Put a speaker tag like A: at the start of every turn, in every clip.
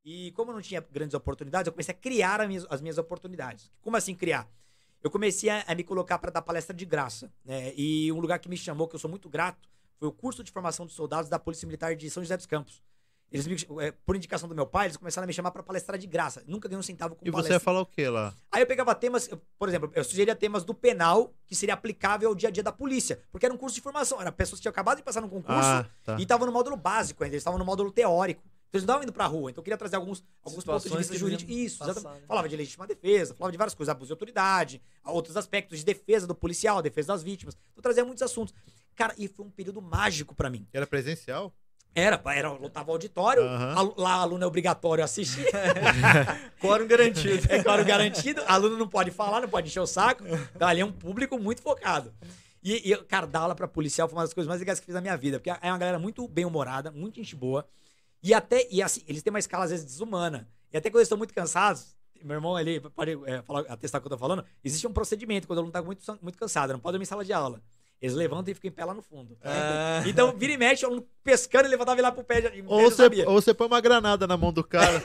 A: E como eu não tinha grandes oportunidades, eu comecei a criar as minhas oportunidades. Como assim criar? Eu comecei a me colocar para dar palestra de graça, né? E um lugar que me chamou, que eu sou muito grato, foi o curso de formação de soldados da Polícia Militar de São José dos Campos. Por indicação do meu pai, eles começaram a me chamar para palestrar de graça. Nunca ganhei um centavo com
B: E
A: palestra.
B: você ia falar o que lá?
A: Aí eu pegava temas, por exemplo, eu sugeria temas do penal que seria aplicável ao dia a dia da polícia. Porque era um curso de formação. Era pessoas que tinham acabado de passar num concurso
B: Tá.
A: e estavam no módulo básico ainda. Eles estavam no módulo teórico. Então eles não estavam indo pra rua. Então eu queria trazer alguns pontos de vista jurídicos. Isso, exatamente.
C: Né?
A: Falava de legítima defesa, falava de várias coisas, abuso de autoridade, outros aspectos de defesa do policial, defesa das vítimas. Então eu trazia muitos assuntos. Cara, e foi um período mágico pra mim.
B: Era presencial?
A: Lotava o auditório, lá aluno é obrigatório assistir.
C: Quórum garantido.
A: É quórum garantido, aluno não pode falar, não pode encher o saco. Então ali é um público muito focado. Cara, dar aula pra policial foi uma das coisas mais legais que fiz na minha vida, porque é uma galera muito bem-humorada, muito gente boa. E assim, eles têm uma escala às vezes desumana. E até quando eles estão muito cansados, meu irmão ali pode atestar o que eu tô falando, existe um procedimento quando o aluno tá muito cansado, não pode dormir em sala de aula. Eles levantam e ficam em pé lá no fundo. Então, vira e mexe, o aluno pescando, ele levantava e lá pro pé.
B: Ou você põe uma granada na mão do cara.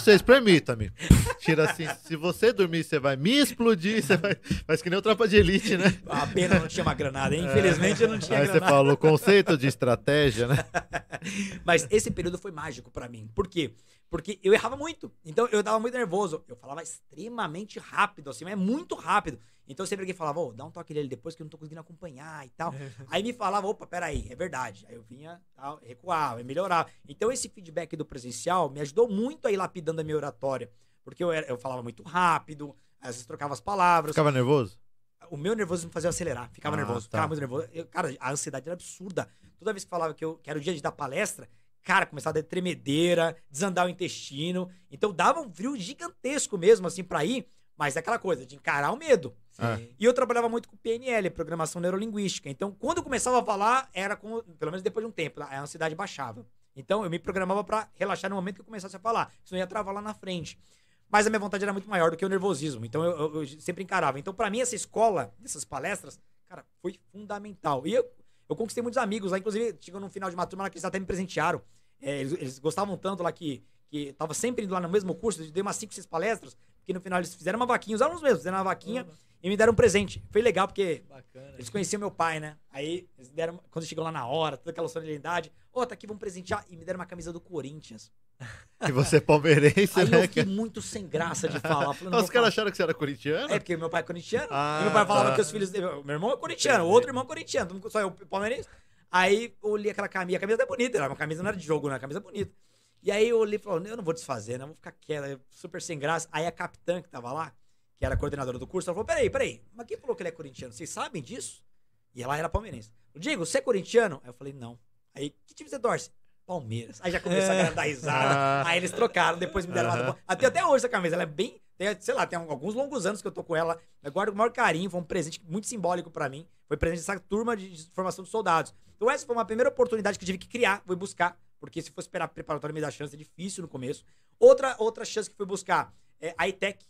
B: 06, permita-me. Tira assim, se você dormir, você vai me explodir, você vai... Faz que nem o Tropa de Elite, né?
A: A pena não tinha uma granada, hein? Infelizmente eu não tinha
B: Aí
A: granada.
B: você falou conceito de estratégia, né?
A: Mas esse período foi mágico pra mim. Por quê? Porque eu errava muito. Então eu tava muito nervoso. Eu falava extremamente rápido, assim, mas muito rápido. Então sempre alguém falava, dá um toque nele depois que eu não tô conseguindo acompanhar e tal. Aí me falava, opa, peraí, é verdade. Aí eu vinha, tal, recuava, melhorava. Então esse feedback do presencial me ajudou muito a ir lapidando a minha oratória. Porque eu falava muito rápido, às vezes trocava as palavras.
B: Ficava nervoso?
A: O meu nervoso me fazia acelerar. Ficava nervoso,
B: tá.
A: ficava muito nervoso. Cara, a ansiedade era absurda. Toda vez que falava que era o dia de dar palestra, cara, começava a dar tremedeira, desandar o intestino. Então dava um frio gigantesco mesmo, assim, pra ir. Mas é aquela coisa de encarar o medo. E eu trabalhava muito com PNL, Programação Neurolinguística. Então, quando eu começava a falar, pelo menos depois de um tempo, a ansiedade baixava. Então, eu me programava pra relaxar no momento que eu começasse a falar. Senão eu ia travar lá na frente. Mas a minha vontade era muito maior do que o nervosismo. Então, eu sempre encarava. Então, pra mim, essa escola, essas palestras, cara, foi fundamental. E eu conquistei muitos amigos lá. Inclusive, chegou no final de uma turma lá que eles até me presentearam. Eles gostavam tanto lá que tava sempre indo lá no mesmo curso. Eu dei umas 5, 6 palestras. Porque no final eles fizeram uma vaquinha, os alunos mesmos fizeram uma vaquinha e me deram um presente. Foi legal, porque eles conheciam meu pai, né? Aí eles deram, quando chegou lá na hora, toda aquela solenidade, tá aqui, vamos presentear. E me deram uma camisa do Corinthians.
B: E você é palmeirense,
A: aí
B: né?
A: eu fiquei muito sem graça de falar. Falei,
B: Os caras acharam que você era corintiano?
A: É, porque meu pai é corintiano. E meu pai falava que os filhos dele... Meu irmão é corintiano, o outro irmão é corintiano. Só eu, palmeirense. Aí eu olhei aquela camisa. A camisa até bonita, era uma camisa não era de jogo, né? Uma camisa bonita. E aí eu olhei e falei, eu não vou desfazer, né? Eu vou ficar quieta, super sem graça. Aí a capitã que tava lá, que era a coordenadora do curso, ela falou, peraí, mas quem falou que ele é corintiano? Vocês sabem disso? E ela era palmeirense. Eu digo, você é corintiano? Aí eu falei, não. Aí, que time você torce? Palmeiras. Aí já começou a dar risada. Aí eles trocaram, depois me deram uma... Até hoje essa camisa, ela é bem... Sei lá, tem alguns longos anos que eu tô com ela. Eu guardo com o maior carinho, foi um presente muito simbólico pra mim. Foi presente dessa turma de formação de soldados. Então essa foi uma primeira oportunidade que eu tive que criar, fui buscar. Porque se for esperar preparatório me dá chance, é difícil no começo. Outra chance que fui buscar é a ETEC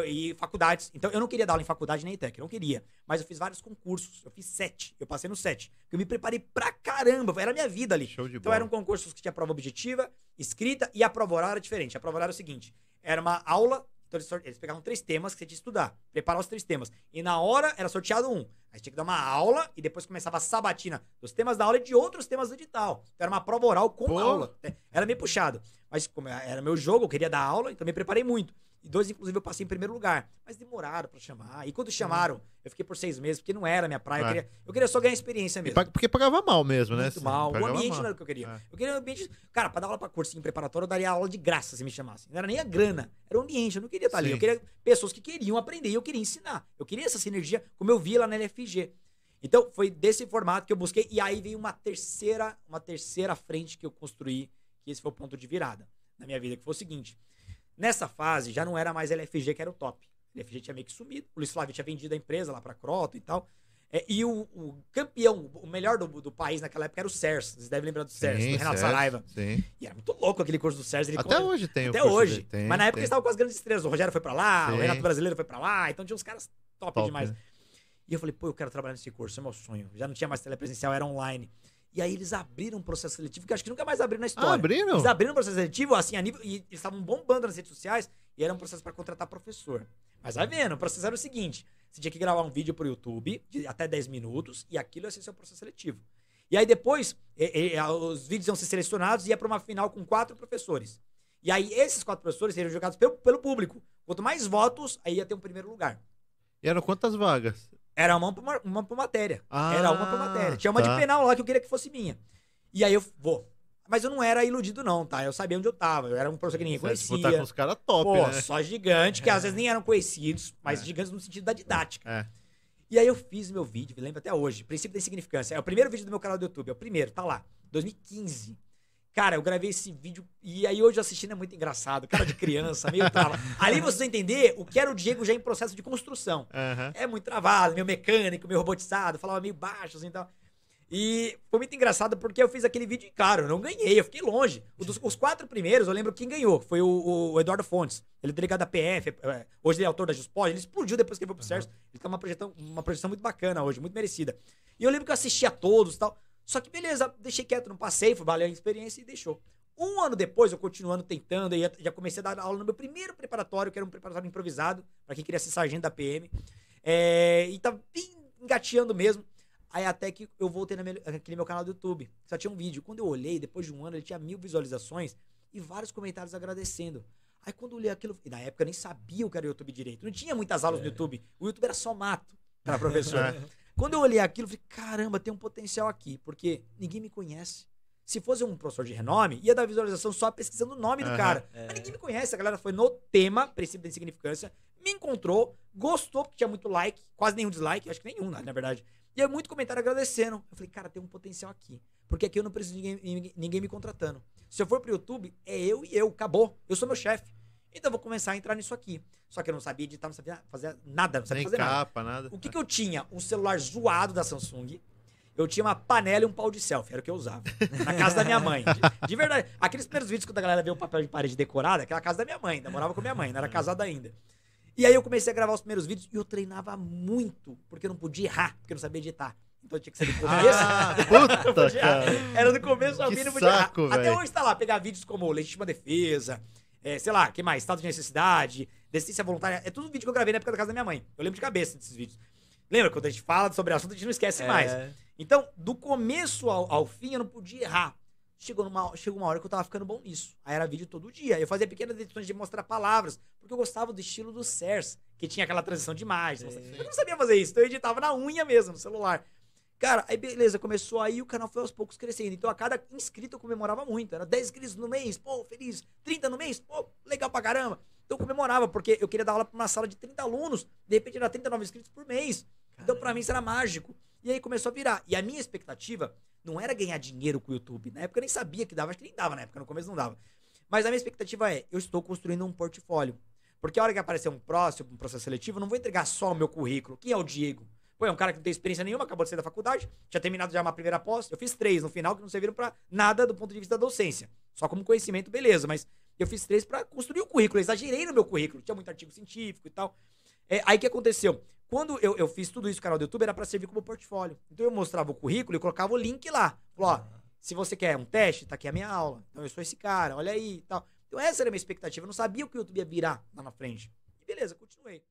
A: e faculdades. Então eu não queria dar aula em faculdade nem ETEC, eu não queria. Mas eu fiz vários concursos, eu fiz 7, eu passei no 7. Eu me preparei pra caramba, era a minha vida ali.
B: Show de
A: Então
B: bola.
A: eram concursos que tinha prova objetiva, escrita e a prova oral era diferente. A prova oral era o seguinte, era uma aula... Então eles pegavam 3 temas que você tinha que estudar, preparar os 3 temas. E na hora era sorteado um. Aí tinha que dar uma aula e depois começava a sabatina dos temas da aula e de outros temas do edital. Então era uma prova oral com aula. Era meio puxado. Mas como era meu jogo, eu queria dar aula, então me preparei muito. E 2, inclusive, eu passei em primeiro lugar. Mas demoraram pra chamar. E quando chamaram, eu fiquei por 6 meses, porque não era a minha praia. Eu queria só ganhar experiência mesmo.
B: Porque pagava mal mesmo, né?
A: Muito mal. O ambiente
B: mal.
A: não era o que eu queria. Eu queria um ambiente... Cara, pra dar aula pra cursinho preparatório, eu daria aula de graça se me chamassem. Não era nem a grana. Era o ambiente. Eu não queria estar ali. Eu queria pessoas que queriam aprender e eu queria ensinar. Eu queria essa sinergia, como eu via lá na LFG. Então, foi desse formato que eu busquei. E aí veio uma terceira frente que eu construí, que esse foi o ponto de virada na minha vida, que foi o seguinte. Nessa fase, já não era mais LFG que era o top. A LFG tinha meio que sumido. O Luiz Flávio tinha vendido a empresa lá pra Croton e tal. E o campeão, o melhor do país naquela época era o CERS. Vocês devem lembrar do CERS, do Renato Saraiva.
B: Sim.
A: E era muito louco aquele curso do CERS.
B: Até hoje tem.
A: Até hoje.
B: Tem,
A: mas na época eles estavam com as grandes estrelas. O Rogério foi pra lá,
B: sim.
A: o Renato Brasileiro foi pra lá. Então tinha uns caras top demais.
B: Né?
A: E eu falei, eu quero trabalhar nesse curso, é meu sonho. Já não tinha mais telepresencial, era online. E aí eles abriram um processo seletivo, que eu acho que nunca mais abriram na história.
B: Abriram?
A: Eles abriram um processo seletivo, assim, a nível. E eles estavam bombando nas redes sociais, e era um processo pra contratar professor. Mas vai vendo, o processo era o seguinte: você tinha que gravar um vídeo pro YouTube, de até 10 minutos, e aquilo ia ser seu processo seletivo. E aí depois, os vídeos iam ser selecionados e ia pra uma final com 4 professores. E aí esses 4 professores seriam jogados pelo público. Quanto mais votos, aí ia ter um primeiro lugar.
B: E eram quantas vagas?
A: Era uma por matéria.
B: Ah,
A: Era uma por matéria. Tinha uma de penal lá que eu queria que fosse minha. E aí eu vou. Mas eu não era iludido, não, tá? Eu sabia onde eu tava. Eu era um professor que ninguém conhecia.
B: Tá com os caras top,
A: pô,
B: né?
A: só gigante, que às vezes nem eram conhecidos, mas gigantes no sentido da didática.
B: É.
A: E aí eu fiz meu vídeo, me lembro até hoje. Princípio da insignificância. É o primeiro vídeo do meu canal do YouTube. É o primeiro, tá lá. 2015. Cara, eu gravei esse vídeo e aí hoje assistindo é muito engraçado. Cara de criança, meio travado. Ali você entender o que era o Diego já em processo de construção.
B: Uhum.
A: É muito travado, meio mecânico, meio robotizado, falava meio baixo assim e tal. E foi muito engraçado porque eu fiz aquele vídeo e, claro, eu não ganhei, eu fiquei longe. Os 4 primeiros, eu lembro quem ganhou, foi o Eduardo Fontes. Ele é delegado da PF, hoje ele é autor da Juspod, ele explodiu depois que ele foi pro Sérgio. Ele tá uma projeção muito bacana hoje, muito merecida. E eu lembro que eu assisti a todos e tal. Só que beleza, deixei quieto, não passei, fui valer a experiência e deixou. Um ano depois, eu continuando tentando, e já comecei a dar aula no meu primeiro preparatório, que era um preparatório improvisado, pra quem queria ser sargento da PM. E tava bem engateando mesmo. Aí até que eu voltei naquele meu canal do YouTube, só tinha um vídeo. Quando eu olhei, depois de um ano, ele tinha 1000 visualizações e vários comentários agradecendo. Aí quando eu olhei aquilo, e na época eu nem sabia o que era o YouTube direito, não tinha muitas aulas no YouTube, o YouTube era só mato para professor. Quando eu olhei aquilo, eu falei, caramba, tem um potencial aqui, porque ninguém me conhece. Se fosse um professor de renome, ia dar visualização só pesquisando o nome do cara. Mas ninguém me conhece, a galera foi no tema, princípio da insignificância, me encontrou, gostou, porque tinha muito like, quase nenhum dislike, acho que nenhum, na verdade. E aí muito comentário agradecendo. Eu falei, cara, tem um potencial aqui. Porque aqui eu não preciso de ninguém me contratando. Se eu for pro YouTube, é eu e eu, acabou. Eu sou meu chefe. Então eu vou começar a entrar nisso aqui. Só que eu não sabia editar, não sabia fazer nada, não sabia fazer
B: capa,
A: nada. O que eu tinha? Um celular zoado da Samsung. Eu tinha uma panela e um pau de selfie, era o que eu usava. Na casa da minha mãe. De verdade. Aqueles primeiros vídeos quando a galera vê o papel de parede decorado, aquela casa da minha mãe, ainda morava com minha mãe, não era casada ainda. E aí eu comecei a gravar os primeiros vídeos e eu treinava muito, porque eu não podia errar, porque eu não sabia editar. Então eu tinha que ser do começo.
B: Puta, cara.
A: Era do começo ao fim, não podia errar.
B: Véio.
A: Até hoje tá lá, pegar vídeos como legítima defesa, sei lá, que mais? Estado de necessidade, decência voluntária. É tudo vídeo que eu gravei na época da casa da minha mãe. Eu lembro de cabeça desses vídeos. Lembra? Quando a gente fala sobre o assunto, a gente não esquece mais. Então, do começo ao fim, eu não podia errar. Chegou uma hora que eu tava ficando bom nisso. Aí era vídeo todo dia. Eu fazia pequenas edições de mostrar palavras, porque eu gostava do estilo do Cers, que tinha aquela transição de imagens. Eu não sabia fazer isso, então eu editava na unha mesmo, no celular. Cara, aí beleza, começou aí, o canal foi aos poucos crescendo. Então a cada inscrito eu comemorava muito. Era 10 inscritos no mês, pô, feliz. 30 no mês, pô, legal pra caramba. Então eu comemorava, porque eu queria dar aula pra uma sala de 30 alunos, de repente era 39 inscritos por mês. Então pra mim isso era mágico. E aí começou a virar. E a minha expectativa não era ganhar dinheiro com o YouTube. Na época eu nem sabia que dava, acho que nem dava na época, no começo não dava. Mas a minha expectativa é, eu estou construindo um portfólio. Porque a hora que aparecer um próximo, um processo seletivo, eu não vou entregar só o meu currículo. Quem é o Diego? Pô, é um cara que não tem experiência nenhuma, acabou de sair da faculdade, tinha terminado já uma primeira pós, eu fiz 3 no final que não serviram pra nada do ponto de vista da docência. Só como conhecimento, beleza, mas eu fiz 3 pra construir o currículo, eu exagerei no meu currículo, tinha muito artigo científico e tal. Aí o que aconteceu? Quando eu fiz tudo isso no canal do YouTube, era pra servir como portfólio. Então eu mostrava o currículo e colocava o link lá. Falou, ó, se você quer um teste, tá aqui a minha aula. Então eu sou esse cara, olha aí e tal. Então essa era a minha expectativa, eu não sabia o que o YouTube ia virar lá na frente. E beleza, continuei.